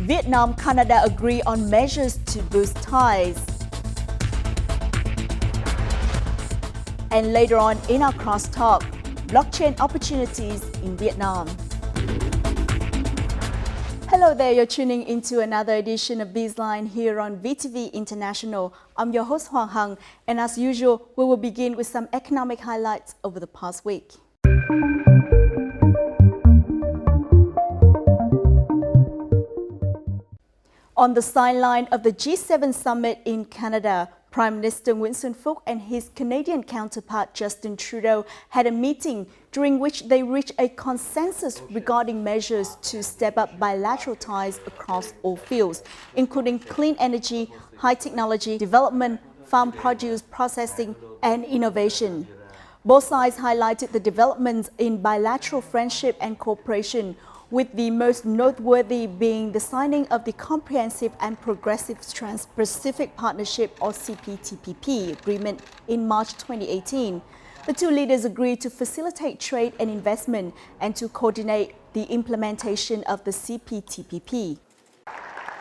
Vietnam, Canada agree on measures to boost ties. And later on in our Crosstalk, blockchain opportunities in Vietnam. Hello there, you're tuning into another edition of BizLine here on VTV International. I'm your host Hoàng Hằng, and as usual, we will begin with some economic highlights over the past week. On the sideline of the G7 summit in Canada, Prime Minister Nguyễn Xuân Phúc and his Canadian counterpart Justin Trudeau had a meeting during which they reached a consensus regarding measures to step up bilateral ties across all fields, including clean energy, high technology development, farm produce processing, and innovation. Both sides highlighted the developments in bilateral friendship and cooperation, with the most noteworthy being the signing of the Comprehensive and Progressive Trans-Pacific Partnership or CPTPP agreement in March 2018. The two leaders agreed to facilitate trade and investment and to coordinate the implementation of the CPTPP.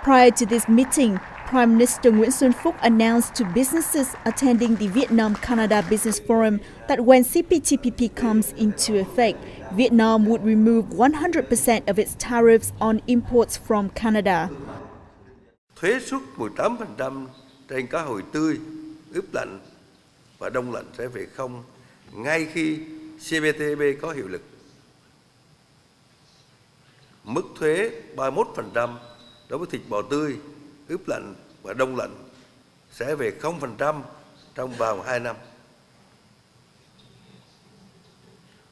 Prior to this meeting, Prime Minister Nguyễn Xuân Phúc announced to businesses attending the Vietnam-Canada Business Forum that when CPTPP comes into effect, Vietnam would remove 100% of its tariffs on imports from Canada. Thuế suất 18% trên cá hồi tươi, ướp lạnh và đông lạnh sẽ về không ngay khi CPTPP có hiệu lực. Mức thuế 31% đối với thịt bò tươi, ướp lạnh và đông lạnh sẽ về 0% trong vòng 2 năm.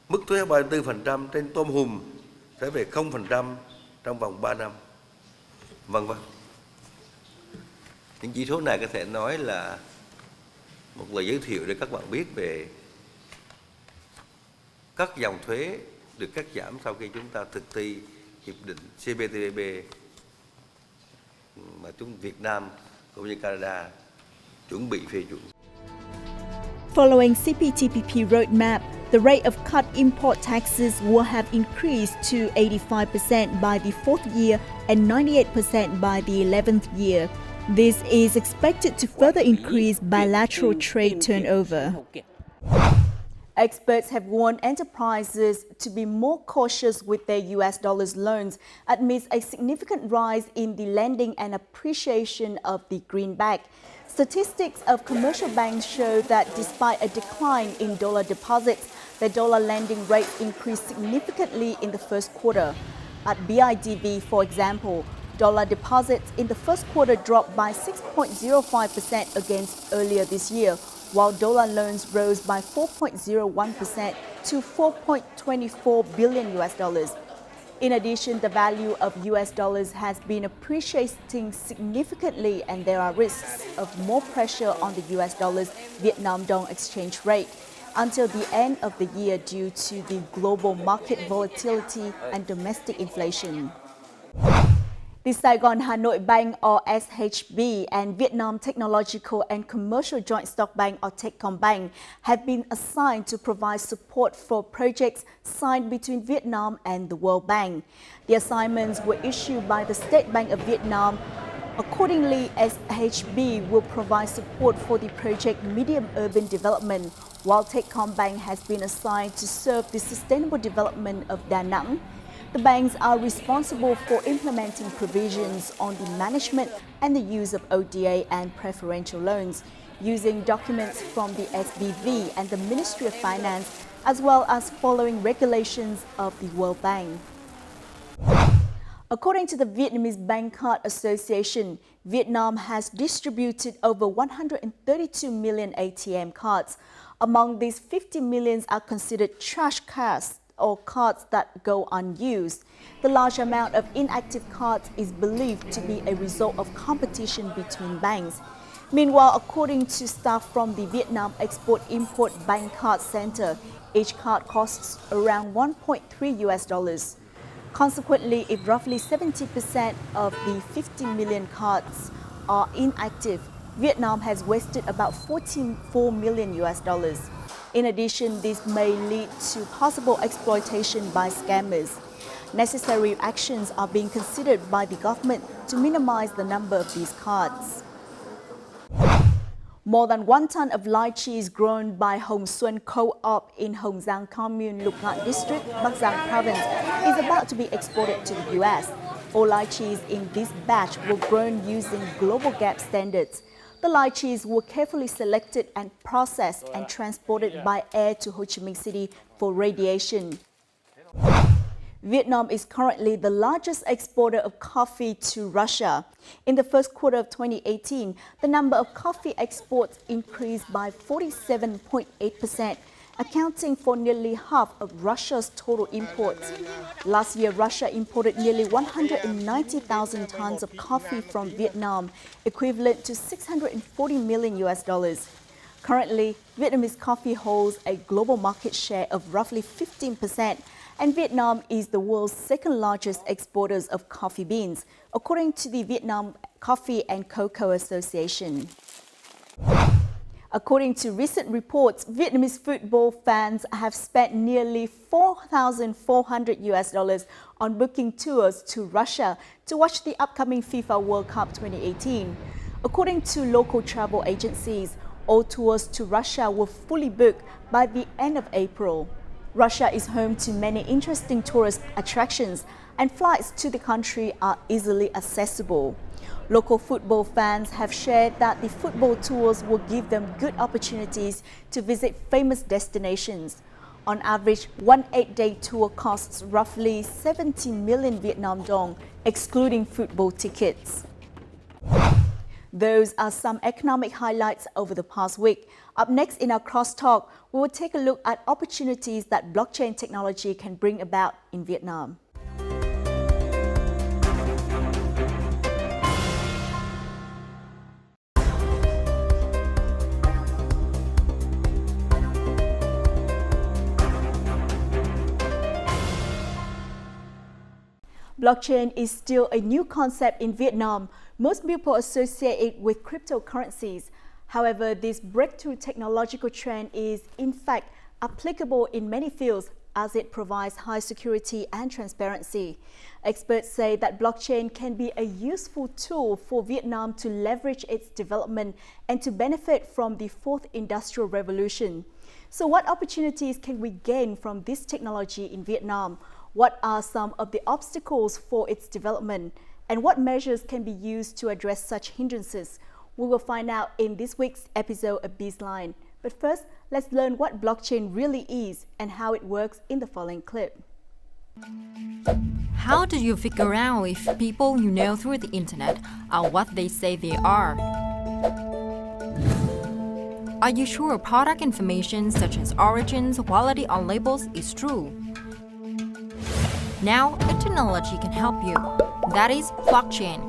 Mức thuế 34% trên tôm hùm sẽ về 0% trong vòng 3 năm. Vân vân. Những chỉ số này có thể nói là một lời giới thiệu để các bạn biết về các dòng thuế được cắt giảm sau khi chúng ta thực thi hiệp định CPTPP mà Việt Nam cũng như Canada chuẩn bị phê chuẩn. Following CPTPP roadmap, the rate of cut import taxes will have increased to 85% by the 4th year and 98% by the 11th year. This is expected to further increase bilateral trade turnover. Experts have warned enterprises to be more cautious with their US dollars loans amidst a significant rise in the lending and appreciation of the greenback. Statistics of commercial banks show that despite a decline in dollar deposits, the dollar lending rate increased significantly in the first quarter. At BIDV, for example, dollar deposits in the first quarter dropped by 6.05% against earlier this year, while dollar loans rose by 4.01% to $4.24 billion US dollars. In addition, the value of US dollars has been appreciating significantly, and there are risks of more pressure on the US dollars Vietnam dong exchange rate until the end of the year due to the global market volatility and domestic inflation. The Saigon Hanoi Bank or SHB and Vietnam Technological and Commercial Joint Stock Bank or Techcombank have been assigned to provide support for projects signed between Vietnam and the World Bank. The assignments were issued by the State Bank of Vietnam. Accordingly, SHB will provide support for the project Medium Urban Development, while Techcombank has been assigned to serve the sustainable development of Da Nang. The banks are responsible for implementing provisions on the management and the use of ODA and preferential loans, using documents from the SBV and the Ministry of Finance, as well as following regulations of the World Bank. According to the Vietnamese Bank Card Association, Vietnam has distributed over 132 million ATM cards. Among these, 50 million are considered trash cards or cards that go unused. The large amount of inactive cards is believed to be a result of competition between banks. Meanwhile, according to staff from the Vietnam Export-Import Bank Card Center, each card costs around 1.3 US dollars. Consequently, if roughly 70% of the 50 million cards are inactive, Vietnam has wasted about 44 million US dollars. In addition, this may lead to possible exploitation by scammers. Necessary actions are being considered by the government to minimize the number of these cards. More than 1 ton of lychees grown by Hồng Xuân Co-op in Hồng Giang Commune, Lục Ngạn District, Bắc Giang Province is about to be exported to the U.S. All lychees in this batch were grown using global gap standards. The lychees were carefully selected and processed and transported by air to Ho Chi Minh City for radiation. Vietnam is currently the largest exporter of coffee to Russia. In the first quarter of 2018, the number of coffee exports increased by 47.8%, accounting for nearly half of Russia's total imports. Last year, Russia imported nearly 190,000 tons of coffee from Vietnam, equivalent to $640 million. Currently, Vietnamese coffee holds a global market share of roughly 15%, and Vietnam is the world's second largest exporter of coffee beans, according to the Vietnam Coffee and Cocoa Association. According to recent reports, Vietnamese football fans have spent nearly $4,400 on booking tours to Russia to watch the upcoming FIFA World Cup 2018. According to local travel agencies, all tours to Russia were fully booked by the end of April. Russia is home to many interesting tourist attractions, and flights to the country are easily accessible. Local football fans have shared that the football tours will give them good opportunities to visit famous destinations. On average, one 8-day tour costs roughly 70 million Vietnam dong, excluding football tickets. Those are some economic highlights over the past week. Up next in our Crosstalk, we will take a look at opportunities that blockchain technology can bring about in Vietnam. Blockchain is still a new concept in Vietnam. Most people associate it with cryptocurrencies. However, this breakthrough technological trend is, in fact, applicable in many fields as it provides high security and transparency. Experts say that blockchain can be a useful tool for Vietnam to leverage its development and to benefit from the fourth industrial revolution. So what opportunities can we gain from this technology in Vietnam? What are some of the obstacles for its development? And what measures can be used to address such hindrances? We will find out in this week's episode of BizLine. But first, let's learn what blockchain really is and how it works in the following clip. How do you figure out if people you know through the internet are what they say they are? Are you sure product information such as origins, quality, or labels is true? Now, a technology can help you. That is blockchain.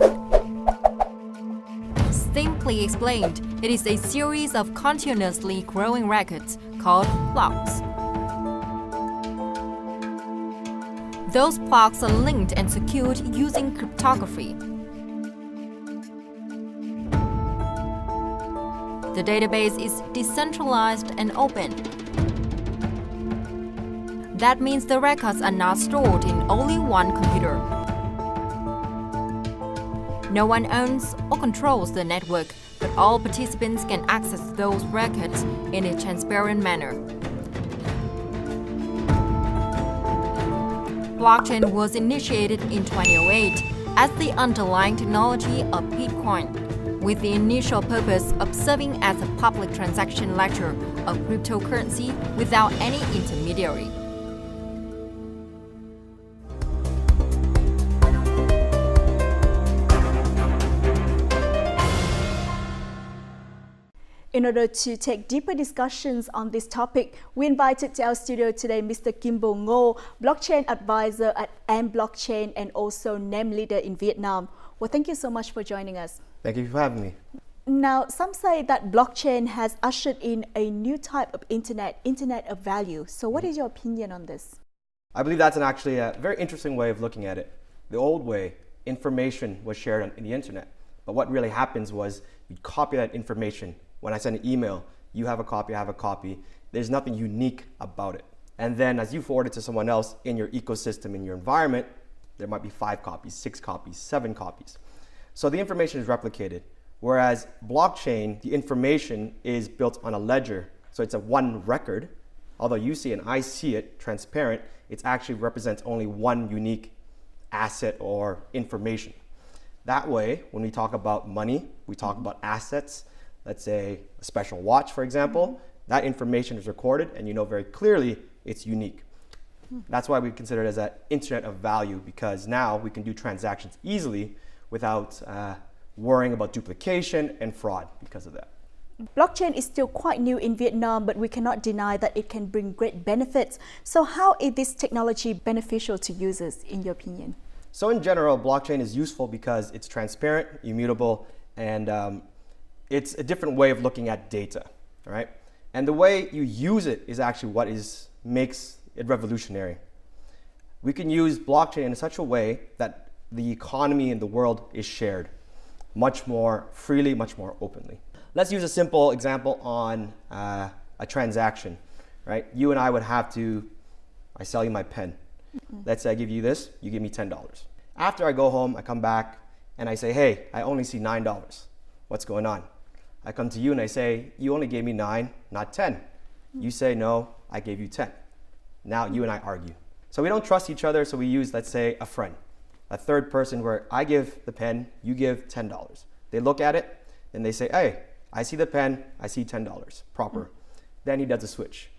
Simply explained, it is a series of continuously growing records called blocks. Those blocks are linked and secured using cryptography. The database is decentralized and open. That means the records are not stored in only one computer. No one owns or controls the network, but all participants can access those records in a transparent manner. Blockchain was initiated in 2008 as the underlying technology of Bitcoin, with the initial purpose of serving as a public transaction ledger of cryptocurrency without any intermediary. In order to take deeper discussions on this topic, we invited to our studio today Mr. Kim Bo Ngo, blockchain advisor at Am Blockchain and also name leader in Vietnam. Well, thank you so much for joining us. Thank you for having me. Now, some say that blockchain has ushered in a new type of internet of value. So what is your opinion on this? I believe that's actually a very interesting way of looking at it. The old way, information was shared in the internet. But what really happens was you copy that information. When I send an email, you have a copy, I have a copy. There's nothing unique about it. And then as you forward it to someone else in your ecosystem, in your environment, there might be 5 copies, 6 copies, 7 copies. So the information is replicated. Whereas blockchain, the information is built on a ledger. So it's a one record. Although you see it and I see it transparent, it actually represents only one unique asset or information. That way, when we talk about money, we talk about assets, let's say a special watch, for example, that information is recorded and you know very clearly it's unique. That's why we consider it as an internet of value, because now we can do transactions easily without worrying about duplication and fraud because of that. Blockchain is still quite new in Vietnam, but we cannot deny that it can bring great benefits. So how is this technology beneficial to users, in your opinion? So in general, blockchain is useful because it's transparent, immutable, and it's a different way of looking at data, right? And the way you use it is actually what makes it revolutionary. We can use blockchain in such a way that the economy in the world is shared much more freely, much more openly. Let's use a simple example on a transaction, right? You and I would have to, I sell you my pen. Let's say I give you this, you give me $10. After I go home, I come back and I say, hey, I only see $9. What's going on? I come to you and I say, you only gave me 9, not 10. You say, no, I gave you 10. Now you and I argue. So we don't trust each other, so we use, let's say, a friend, a third person where I give the pen, you give $10. They look at it and they say, hey, I see the pen, I see $10, proper. Then he does a switch.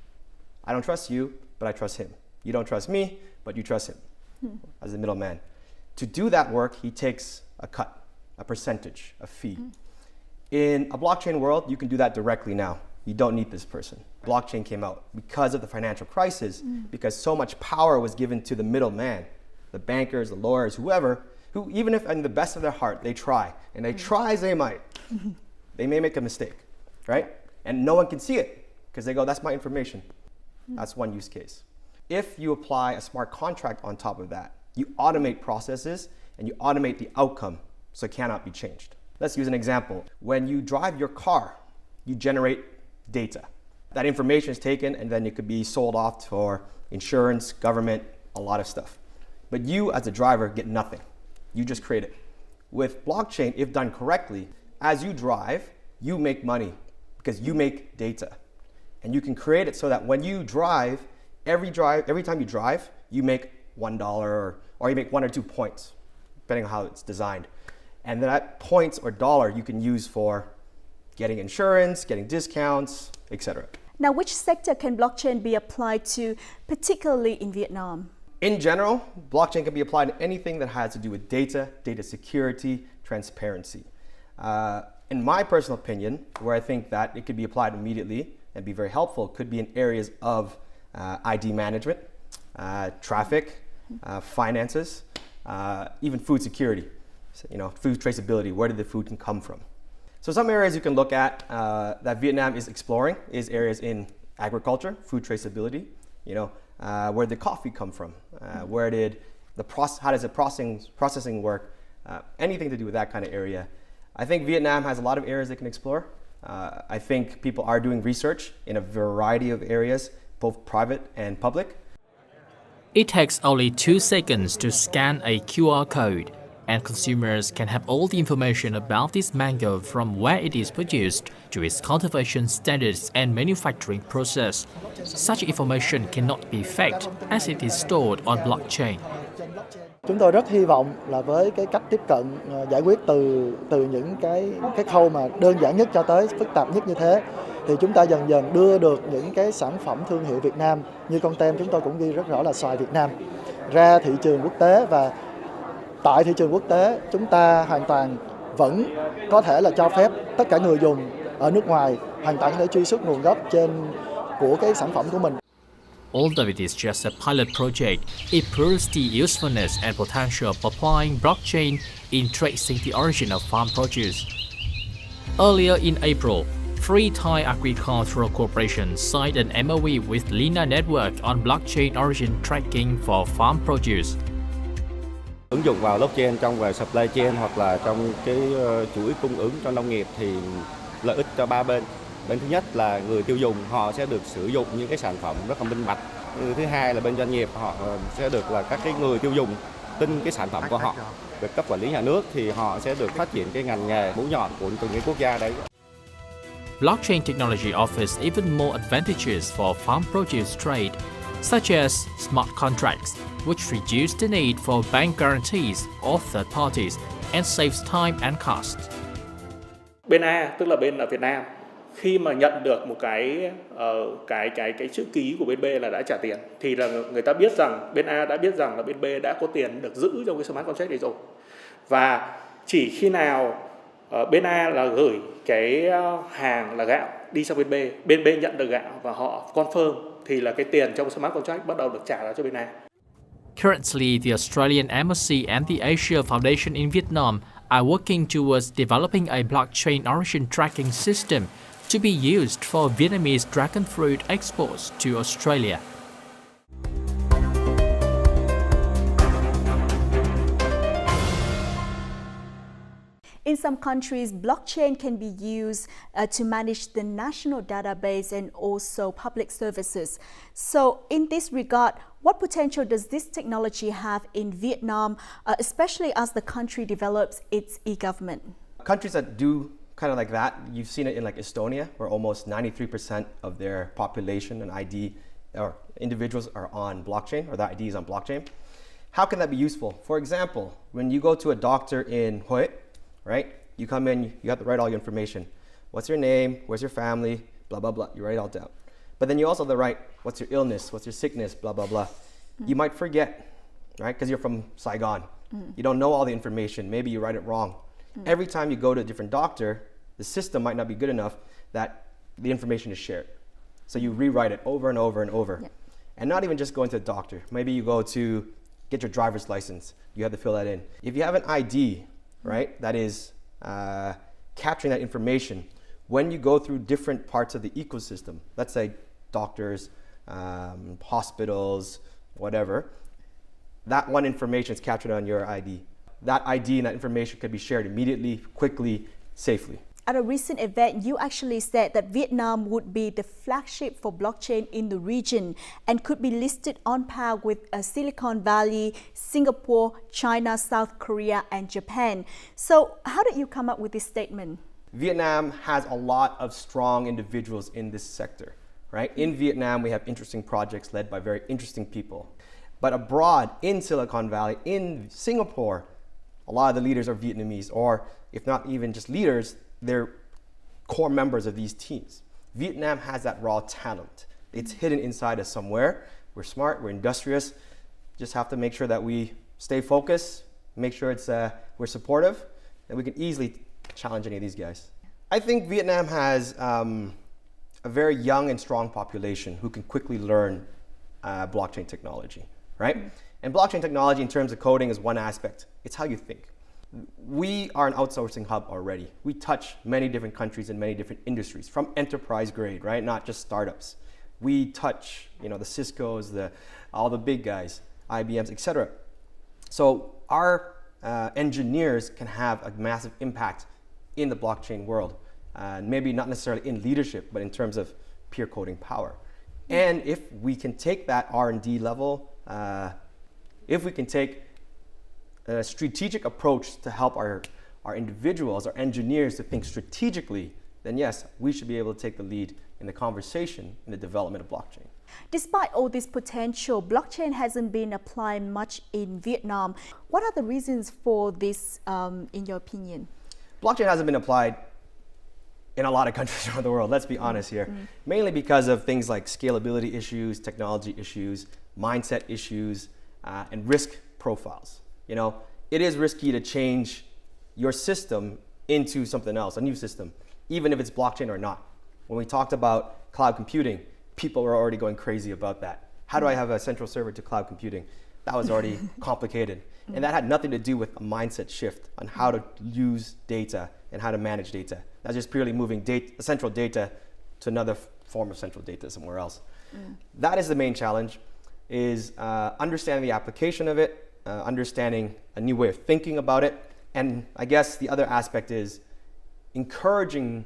I don't trust you, but I trust him. You don't trust me, but you trust him as a middleman. To do that work, he takes a cut, a percentage, a fee. In a blockchain world, you can do that directly now. You don't need this person. Blockchain came out because of the financial crisis, because so much power was given to the middleman, the bankers, the lawyers, whoever, who even if in the best of their heart, they try, and they try as they might, they may make a mistake, right? And no one can see it because they go, that's my information. That's one use case. If you apply a smart contract on top of that, you automate processes and you automate the outcome so it cannot be changed. Let's use an example. When you drive your car, you generate data. That information is taken and then it could be sold off for insurance, government, a lot of stuff. But you as a driver get nothing. You just create it. With blockchain, if done correctly, as you drive, you make money because you make data. And you can create it so that when you drive, every time you drive, you make $1 or you make 1 or 2 points, depending on how it's designed. And that points or dollar you can use for getting insurance, getting discounts, etc. Now, which sector can blockchain be applied to, particularly in Vietnam? In general, blockchain can be applied to anything that has to do with data, data security, transparency. In my personal opinion, where I think that it could be applied immediately and be very helpful, could be in areas of ID management, traffic, finances, even food security. So, food traceability, where did the food can come from? So some areas you can look at that Vietnam is exploring is areas in agriculture, food traceability, where did coffee come from? How does the processing work? Anything to do with that kind of area. I think Vietnam has a lot of areas they can explore. I think people are doing research in a variety of areas, both private and public. It takes only 2 seconds to scan a QR code, and consumers can have all the information about this mango from where it is produced to its cultivation standards and manufacturing process. Such information cannot be faked as it is stored on blockchain. Chúng tôi rất hy vọng là với cái cách tiếp cận giải quyết từ những cái khâu mà đơn giản nhất cho tới phức tạp nhất như thế, thì chúng ta dần dần đưa được những cái sản phẩm thương hiệu Việt Nam, như con tem chúng tôi cũng ghi rất rõ là xoài Việt Nam, ra thị trường quốc tế. Và tại thị trường quốc tế, chúng ta hoàn toàn vẫn có thể là cho phép tất cả người dùng ở nước ngoài hoàn toàn có thể truy xuất nguồn gốc của cái sản phẩm của mình. Although it is just a pilot project, it proves the usefulness and potential of applying blockchain in tracing the origin of farm produce. Earlier in April, Free Thai Agricultural Corporation signed an MOU with Lina Network on blockchain origin tracking for farm produce. Ứng dụng vào blockchain trong về supply chain hoặc là trong cái chuỗi cung ứng cho nông nghiệp thì lợi ích cho ba bên. Bên thứ nhất là người tiêu dùng họ sẽ được sử dụng những cái sản phẩm rất là minh bạch. Thứ hai là bên doanh nghiệp họ sẽ được là các cái người tiêu dùng tin cái sản phẩm của họ. Về cấp quản lý nhà nước thì họ sẽ được phát triển cái ngành nghề mũi nhọn của từng cái quốc gia đấy. Blockchain technology offers even more advantages for farm produce trade, such as smart contracts, which reduce the need for bank guarantees or third parties and saves time and cost. Bên A, tức là bên ở Việt Nam, khi mà nhận được một cái chữ ký của bên B là đã trả tiền, thì là người ta biết rằng bên A đã biết rằng là bên B đã có tiền được giữ trong cái smart contract này rồi. Và chỉ khi nào bên A là gửi cái hàng là gạo đi sang bên B, bên B nhận được gạo và họ confirm thì là cái tiền trong smart contract bắt đầu được trả ra cho bên A. Currently, the Australian Embassy and the Asia Foundation in Vietnam are working towards developing a blockchain origin tracking system to be used for Vietnamese dragon fruit exports to Australia. In some countries, blockchain can be used to manage the national database and also public services. So in this regard, what potential does this technology have in Vietnam, especially as the country develops its e-government? Countries that do kind of like that, you've seen it in like Estonia, where almost 93% of their population and ID or individuals are on blockchain, or the ID is on blockchain. How can that be useful? For example, when you go to a doctor in Hue, right? You come in, you have to write all your information. What's your name? Where's your family? Blah, blah, blah. You write it all down. But then you also have to write, what's your illness? What's your sickness? Blah, blah, blah. You might forget, right? Because you're from Saigon. You don't know all the information. Maybe you write it wrong. Every time you go to a different doctor, the system might not be good enough that the information is shared. So you rewrite it over and over and over. Yeah. And not even just going to the doctor. Maybe you go to get your driver's license. You have to fill that in. If you have an ID, right, that is capturing that information, when you go through different parts of the ecosystem, let's say doctors, hospitals, whatever, that one information is captured on your ID. That ID and that information can be shared immediately, quickly, safely. At a recent event, you actually said that Vietnam would be the flagship for blockchain in the region and could be listed on par with Silicon Valley, Singapore, China, South Korea, and Japan. So how did you come up with this statement? Vietnam has a lot of strong individuals in this sector, right? In Vietnam, we have interesting projects led by very interesting people. But abroad, in Silicon Valley, in Singapore, a lot of the leaders are Vietnamese, or if not even just leaders, they're core members of these teams. Vietnam has that raw talent. It's hidden inside us somewhere. We're smart, we're industrious. Just have to make sure that we stay focused, make sure we're supportive, and we can easily challenge any of these guys. I think Vietnam has a very young and strong population who can quickly learn blockchain technology, right? And blockchain technology in terms of coding is one aspect. It's how you think. We are an outsourcing hub already. We touch many different countries and many different industries, from enterprise grade, right? Not just startups. We touch, the Ciscos, all the big guys, IBMs, etc. So our engineers can have a massive impact in the blockchain world. Maybe not necessarily in leadership, but in terms of peer coding power. And if we can take that R&D level, if we can take a strategic approach to help our individuals, our engineers to think strategically, then yes, we should be able to take the lead in the conversation in the development of blockchain. Despite all this potential, blockchain hasn't been applied much in Vietnam. What are the reasons for this, in your opinion? Blockchain hasn't been applied in a lot of countries around the world, let's be honest here. Mainly because of things like scalability issues, technology issues, mindset issues, and risk profiles. It is risky to change your system into something else, a new system, even if it's blockchain or not. When we talked about cloud computing, people were already going crazy about that. How do I have a central server to cloud computing? That was already complicated. And that had nothing to do with a mindset shift on how to use data and how to manage data. That's just purely moving central data to another form of central data somewhere else. That is the main challenge, is understanding the application of it, understanding a new way of thinking about it. And I guess the other aspect is encouraging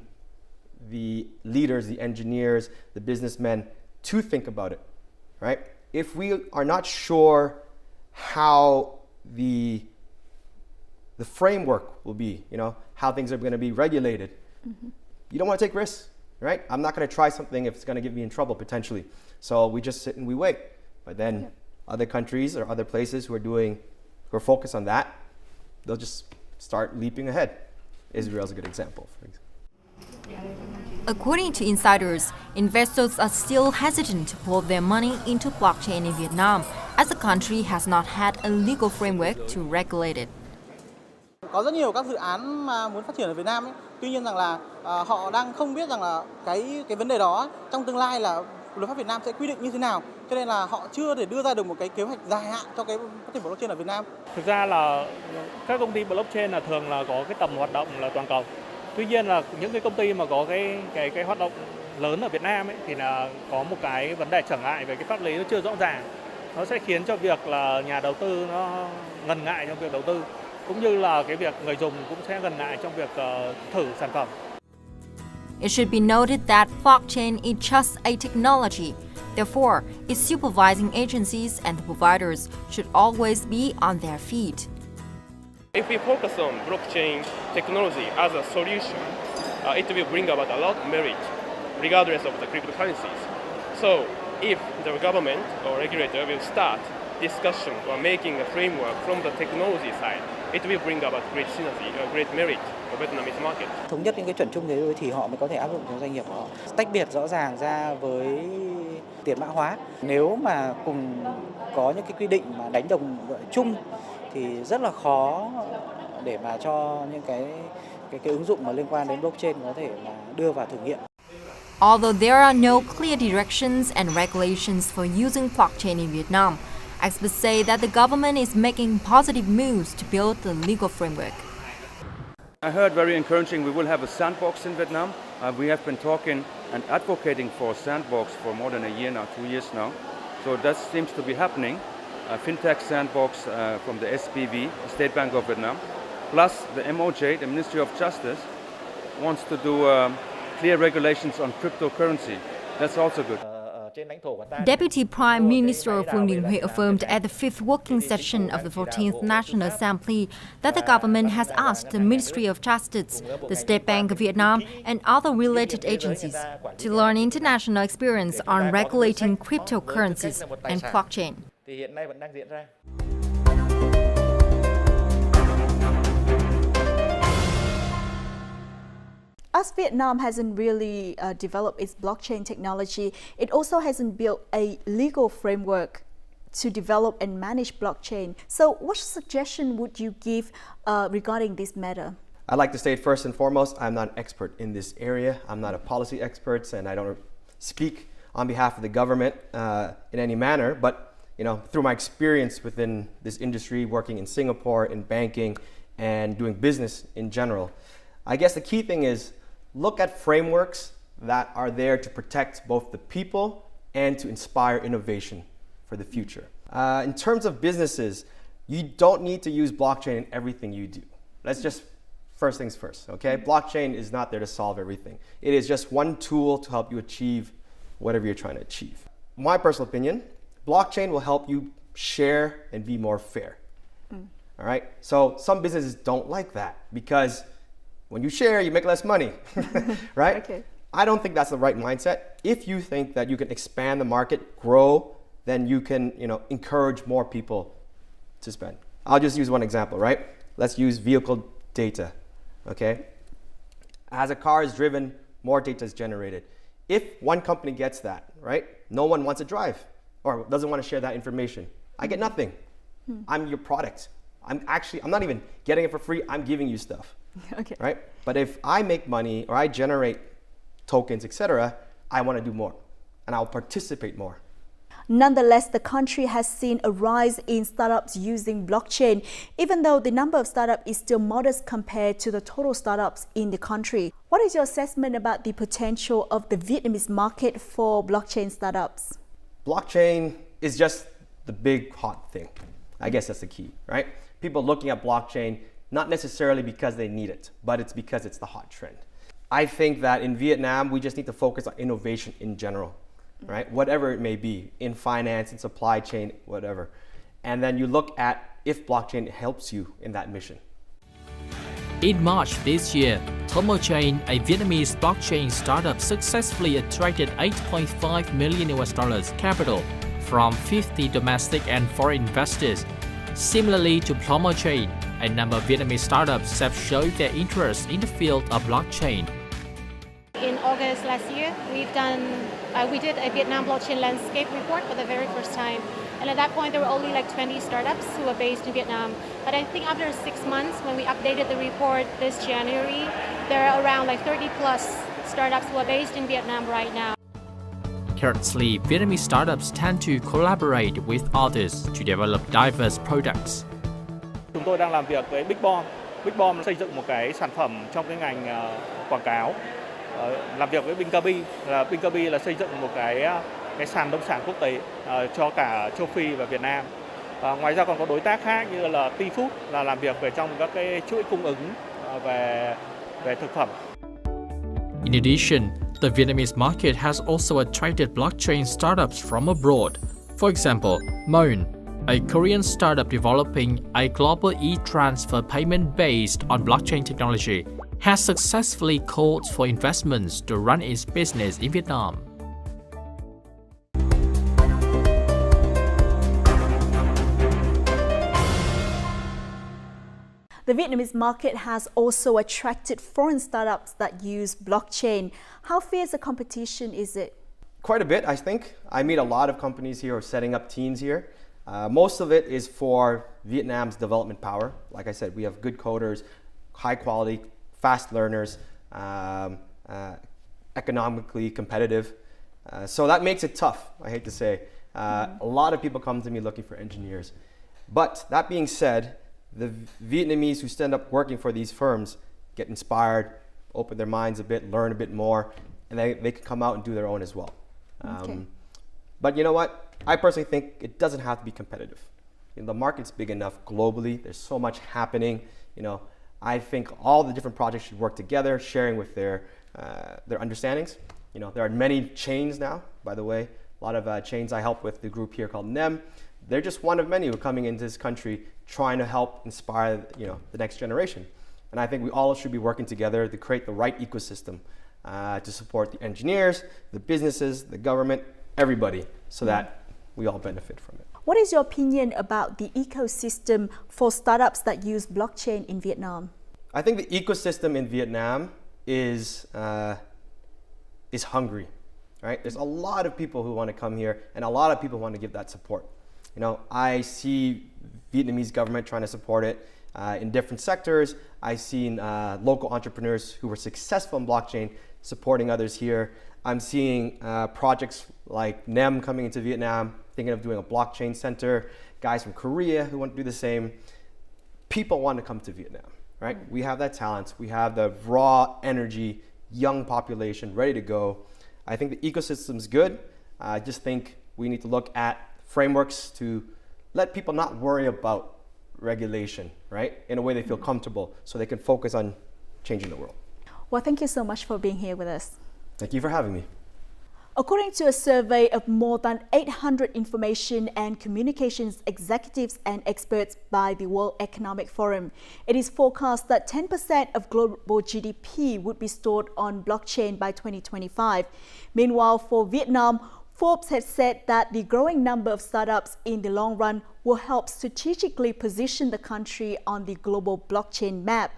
the leaders, the engineers, the businessmen to think about it, right? If we are not sure how the framework will be, how things are going to be regulated. You don't want to take risks, right? I'm not going to try something if it's going to get me in trouble potentially. So we just sit and we wait. But then other countries or other places who are focused on that, they'll just start leaping ahead. Israel's a good example, for example. According to insiders, investors are still hesitant to put their money into blockchain in Vietnam, as the country has not had a legal framework to regulate it. Có rất nhiều các dự án mà muốn phát triển ở Việt Nam ấy. Tuy nhiên rằng là họ đang không biết rằng là cái vấn đề đó trong tương lai là luật pháp Việt Nam sẽ quy định như thế nào. Cho nên là họ chưa thể đưa ra được một cái kế hoạch dài hạn cho cái phát triển blockchain ở Việt Nam. Thực ra là các công ty blockchain là thường là có cái tầm hoạt động là toàn cầu. Tuy nhiên là những cái công ty mà có cái hoạt động lớn ở Việt Nam ấy thì là có một cái vấn đề trở ngại về cái pháp lý nó chưa rõ ràng. Nó sẽ khiến cho việc là nhà đầu tư nó ngần ngại trong việc đầu tư, cũng như là cái việc người dùng cũng sẽ ngần ngại trong việc thử sản phẩm. It should be noted that blockchain is just a technology. Therefore, its supervising agencies and the providers should always be on their feet. If we focus on blockchain technology as a solution, it will bring about a lot of merit, regardless of the cryptocurrencies. So, if the government or regulator will start discussion or making a framework from the technology side, it will bring about great synergy, great merit for Vietnamese market. Thống nhất những cái chuẩn chung thế thôi thì họ mới có thể áp dụng cho doanh nghiệp của họ. Tách biệt rõ ràng ra với tiền mã hóa. Nếu mà cùng có những cái quy định mà đánh đồng chung thì rất là khó để mà cho những cái ứng dụng mà liên quan đến blockchain có thể là đưa vào thử nghiệm. Although there are no clear directions and regulations for using blockchain in Vietnam, experts say that the government is making positive moves to build the legal framework. I heard very encouraging we will have a sandbox in Vietnam. We have been talking and advocating for a sandbox for more than a year now, 2 years now. So that seems to be happening. A fintech sandbox from the SPV, State Bank of Vietnam, plus the MOJ, the Ministry of Justice, wants to do clear regulations on cryptocurrency. That's also good. Deputy Prime Minister Vương Đình Huệ affirmed at the fifth working session of the 14th National Assembly that the government has asked the Ministry of Justice, the State Bank of Vietnam, and other related agencies to learn international experience on regulating cryptocurrencies and blockchain. As Vietnam hasn't really developed its blockchain technology, it also hasn't built a legal framework to develop and manage blockchain. So what suggestion would you give regarding this matter? I'd like to state first and foremost, I'm not an expert in this area. I'm not a policy expert, and I don't speak on behalf of the government in any manner. But through my experience within this industry, working in Singapore, in banking, and doing business in general, I guess the key thing is look at frameworks that are there to protect both the people and to inspire innovation for the future. In terms of businesses, you don't need to use blockchain in everything you do. Let's just first things first, okay? Blockchain is not there to solve everything. It is just one tool to help you achieve whatever you're trying to achieve. My personal opinion, blockchain will help you share and be more fair. All right? So some businesses don't like that because when you share, you make less money, right? Okay. I don't think that's the right mindset. If you think that you can expand the market, grow, then you can, encourage more people to spend. I'll just use one example, right? Let's use vehicle data, okay? As a car is driven, more data is generated. If one company gets that, right? No one wants to drive or doesn't want to share that information. I get nothing. I'm your product. I'm not even getting it for free. I'm giving you stuff. Okay. Right? But if I make money or I generate tokens, etc., I want to do more and I'll participate more. Nonetheless, the country has seen a rise in startups using blockchain, even though the number of startups is still modest compared to the total startups in the country. What is your assessment about the potential of the Vietnamese market for blockchain startups? Blockchain is just the big hot thing. I guess that's the key, right? People looking at blockchain, not necessarily because they need it, but it's because it's the hot trend. I think that in Vietnam, we just need to focus on innovation in general, right? Whatever it may be, in finance, in supply chain, whatever. And then you look at if blockchain helps you in that mission. In March this year, Tomochain, a Vietnamese blockchain startup, successfully attracted $8.5 million capital from 50 domestic and foreign investors. Similarly to Plomochain, a number of Vietnamese startups have shown their interest in the field of blockchain. In August last year, we did a Vietnam blockchain landscape report for the very first time. And at that point, there were only like 20 startups who were based in Vietnam. But I think after 6 months, when we updated the report this January, there are around like 30 plus startups who are based in Vietnam right now. Currently, Vietnamese startups tend to collaborate with others to develop diverse products. Chúng tôi đang làm việc với Big Bomb. Big Bomb xây dựng một cái sản phẩm trong cái ngành quảng cáo. Làm việc với Binkabi là xây dựng một cái sàn nông sản quốc tế cho cả châu Phi và Việt Nam. Ngoài ra còn có đối tác khác như là T-Food là làm việc về trong các cái chuỗi cung ứng về thực phẩm. In addition, the Vietnamese market has also attracted blockchain startups from abroad. For example, Moon, a Korean startup developing a global e-transfer payment based on blockchain technology, has successfully called for investments to run its business in Vietnam. The Vietnamese market has also attracted foreign startups that use blockchain. How fierce a competition is it? Quite a bit, I think. I meet a lot of companies here who are setting up teams here. Most of it is for Vietnam's development power. Like I said, we have good coders, high quality, fast learners, economically competitive. So that makes it tough, I hate to say. A lot of people come to me looking for engineers. But that being said, the Vietnamese who stand up working for these firms get inspired, open their minds a bit, learn a bit more, and they can come out and do their own as well. But you know what? I personally think it doesn't have to be competitive. You know, the market's big enough globally. There's so much happening. You know, I think all the different projects should work together, sharing with their understandings. You know, there are many chains now, by the way. A lot of chains I help with, the group here called NEM. They're just one of many who are coming into this country trying to help inspire, you know, the next generation. And I think we all should be working together to create the right ecosystem to support the engineers, the businesses, the government, everybody, so that we all benefit from it. What is your opinion about the ecosystem for startups that use blockchain in Vietnam? I think the ecosystem in Vietnam is hungry, right? There's a lot of people who want to come here, and a lot of people want to give that support. You know, I see Vietnamese government trying to support it in different sectors. I've seen local entrepreneurs who were successful in blockchain supporting others here. I'm seeing projects like NEM coming into Vietnam, thinking of doing a blockchain center, guys from Korea who want to do the same. People want to come to Vietnam, right? We have that talent. We have the raw energy, young population ready to go. I think the ecosystem's good. I just think we need to look at frameworks to let people not worry about regulation, right? In a way they feel comfortable so they can focus on changing the world. Well, thank you so much for being here with us. Thank you for having me. According to a survey of more than 800 information and communications executives and experts by the World Economic Forum, it is forecast that 10% of global GDP would be stored on blockchain by 2025. Meanwhile, for Vietnam, Forbes has said that the growing number of startups in the long run will help strategically position the country on the global blockchain map.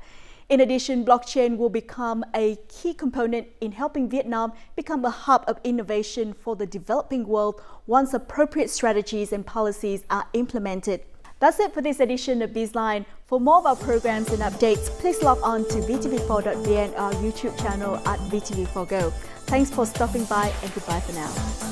In addition, blockchain will become a key component in helping Vietnam become a hub of innovation for the developing world once appropriate strategies and policies are implemented. That's it for this edition of BizLine. For more of our programs and updates, please log on to vtv4.vn, our YouTube channel at VTV4Go. Thanks for stopping by and goodbye for now.